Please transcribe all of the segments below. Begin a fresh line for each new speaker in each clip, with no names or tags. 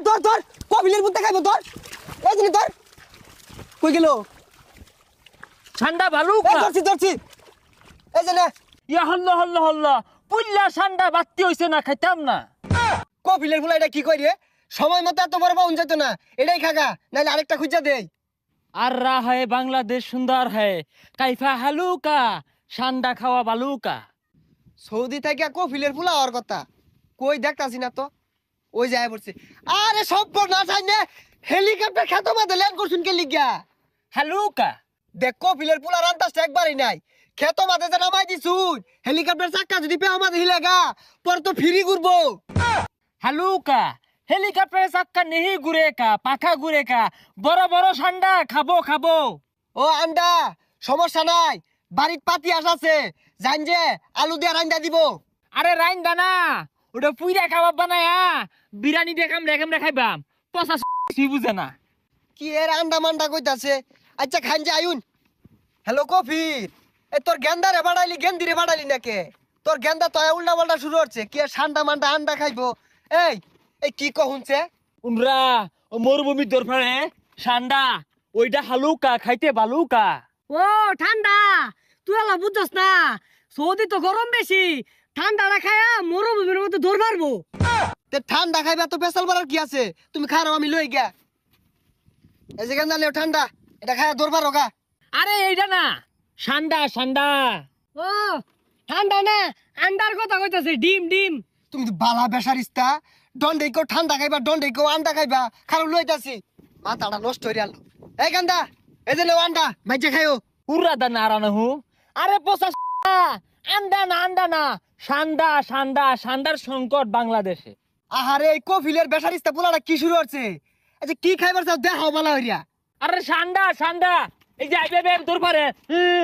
ধর ধর কপিলের বুদ্ধে খাইবো ধর এই জিনিস ধর কই গেল
ঠান্ডা বালুকা
ধরছি ধরছি এই যে না
ইয়া হল্লা হল্লা হল্লা পুল্লা ঠান্ডা বাত্তি হইছে না খাইতাম না
কপিলের ফুলা এটা কি কই রে সময় মতো এত বড় পাউন যেত না এটাই খাগা নাইলে আরেকটা খুঁজা দেই
আর রা হয় বাংলাদেশ সুন্দর হয় কাইফা হালুকা ঠান্ডা খাওয়া বালুকা
সৌদি থেকে কপিলের ফুলা হওয়ার কথা কই দেখতাছি না তো ওই যায় পড়ছে আরে সব না চাই না হেলিকপ্টার খেত মাঝে ল্যান্ড করছুন কে লিগা
হালুকা
দেখ কপিলের ফুলা রান্তাসটা একবারই নাই খেত মাঝে যে নামাই দিছুন হেলিকপ্টার চাক্কা যদি পেও মাঝে হিলেগা পর তো ফিরি ঘুরবো
হালুকা হেলিকপ্টারে চাক্কা নেহি ঘুরে কা পাখা ঘুরে কা বড় বড় ঠান্ডা খাবো খাবো
ও আন্ডা সমস্যা নাই বাড়ির পাতি আছে জান যে আলু দিয়ে রান্দা দিব
আরে রাইন দানা ওটা পুইরা খাবার বানায়া বিরিয়ানি দেখাম রেখাম রেখাইবাম পচা বুঝে না
কি এর আন্ডা মান্ডা কইতাছে আচ্ছা খান যে আয়ুন হ্যালো কফির এ তোর গেন্দারে বাড়াইলি গেন্দিরে বাড়াইলি নাকে তোর গেন্দা তো উল্টা পাল্টা শুরু হচ্ছে কি আর ঠান্ডা মান্ডা আন্ডা খাইবো এই এই কি কহুনছে
উনরা ও মরুভূমির দরফারে ঠান্ডা ওইটা হালুকা খাইতে বালুকা
ও ঠান্ডা তুই আলা বুঝছস না সৌদি তো গরম বেশি ঠান্ডা খায়া মরুভূমির মতো দৌড় মারবো
তে ঠান্ডা খাইবা তো পেশাল বাড়ার কি আছে তুমি খারাপ আমি লই গিয়া এই যে গেন্দা লেও ঠান্ডা এটা খায়া দরবার হোগা
আরে এইটা না ঠান্ডা ঠান্ডা
ও ঠান্ডা না আন্ডার কথা কইতাছে ডিম ডিম
তুমি তো বালা বেসারিস্তা দন্ডে কেউ ঠান্ডা খাইবা দন্ডে কেউ আন্ডা খাইবা খারাপ লইতাছি মাথাটা নষ্ট হয়ে গেল এই গান্দা এই যে লেও আন্ডা মাইজে খাইও
উড়া দা নারা না হু আরে পচা আন্ডা না ঠান্ডা ঠান্ডা ঠান্ডার সংকট বাংলাদেশে
আহারে এই কফিলের বেসারিস্তা পোলাটা কি শুরু হচ্ছে আচ্ছা কি খাইবার চাও দেখাও বালা হইয়া
আরে ঠান্ডা ঠান্ডা এই যে আইবে বেম তোর পারে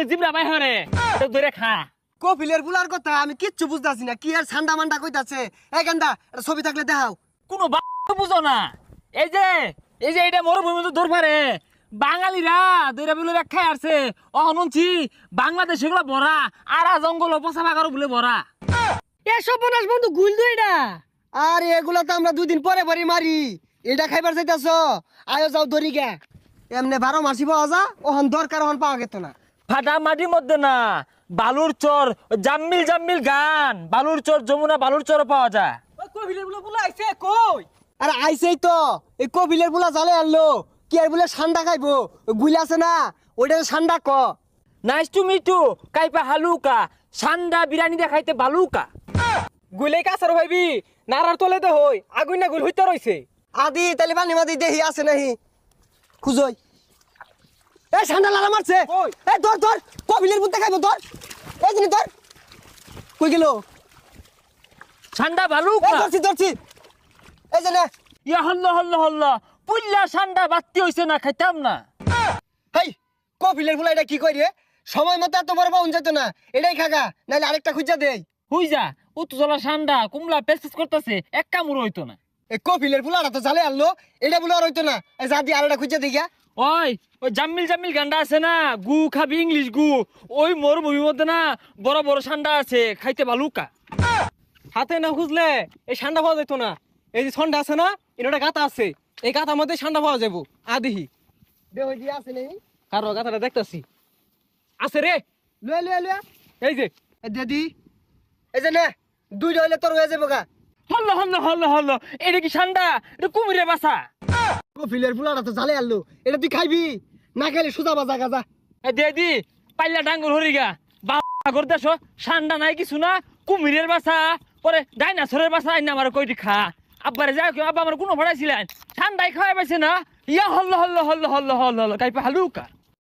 জিমরা বাই হরে তো ধরে খা
কফিলের পোলার কথা আমি কিচ্ছু বুঝতাছি না কি আর ঠান্ডা মান্ডা কইতাছে এই গান্দা এটা ছবি থাকলে দেখাও
কোনো বুঝো না এই যে এটা মরুভূমি তো ধর পারে বাঙালিরা দইরা বলে খাই আসছে অহনছি বাংলাদেশ এগুলো ভরা আর জঙ্গল পচা বাগারও বলে ভরা
এসব বনাস বন্ধু গুল দু এটা
আর এগুলা তো আমরা দুদিন পরে পরে মারি এটা খাইবার চাইতাছ আয়ো যাও দড়ি গে এমনি 12 মাসি পাওয়া যা ওহন দরকার ওহন পাওয়া গেত না
ফাটা মাটির মধ্যে না বালুর চর জাম্মিল জাম্মিল গান বালুর চর যমুনা বালুর চর পাওয়া যায়
ওই কবিলের বলে আইছে কই
আরে আইছেই তো এই কপিলের পোলা জালে আনলো কি আর বলে ঠান্ডা খাইবো গুইলা আছে না ওইটা ঠান্ডা ক
নাইস টু মিট ইউ কাইপা হালুকা ঠান্ডা বিরিয়ানি দেখাইতে বালুকা
গুলে কাছার হইবি নারার তলে তো হই আগুন না গুল হইতে রইছে
আদি তাহলে পানি মাদি দেহি আছে নাহি খুঁজই এই ঠান্ডা লাগা মারছে এই ধর ধর কপিলের বুদ্ধে খাইবো ধর এই জিনিস ধর কই গেল
ঠান্ডা বালুকা
ধরছি ধরছি এই যে না
ইয়া হল্লা পুল্লা ঠান্ডা বাত্তি হইছে না খাইতাম না
হেই কপিলের ফুলা এটা কি কই রে সময় মতো এত বড় পাউন যেত না এটাই খাগা নাইলে আরেকটা খুঁজা দেই
হুই যা উত্তজলা ঠান্ডা কুমলা পেসপেস করতেছে এক কামড় হইতো না
এই কপিলের ফুলাটা তো জালে আনলো এটা বলে আর হইতো না এই যা দিয়ে আরেকটা খুঁজা দেই গা
ওই জাম্মিল জাম্মিল গান্ডা আছে না গু খাবি ইংলিশ গু ওই মরুভূমির মধ্যে না বড় বড় ঠান্ডা আছে খাইতে বালুকা
হাতে না খুঁজলে এই ঠান্ডা পাওয়া যেত না এই যে ঠান্ডা আছে না এটা গাতা আছে এই গাতার মধ্যে ঠান্ডা পাওয়া যাবো আদিহি
দেহ দিয়ে আছে নেই
কারো গাতাটা দেখতাছি আছে রে
লয়ে লয়ে লয়ে
এই যে
এ দিদি এই যে না দুইটা হইলে তোর হয়ে যাবো গা
হল্ল এটা কি ঠান্ডা এটা কুমিরে বাসা
কপিলের ফুলাটা তো জালে আনলো এটা তুই খাইবি না খাইলে সুজা বাজা গাজা
দি পাইলা ডাঙ্গর হরিগা বাবা করতেছ ঠান্ডা নাই কিছু না কুমিরের বাসা পরে ডাইনাসরের বাসা আইনা আমার কইটি খা আব্বারে যাও কেউ আব্বা আমার কোনো ভাড়াইছিলেন ঠান্ডায় খাওয়াই পাইছে না ইয়া হল্ল কাইপা হালুকা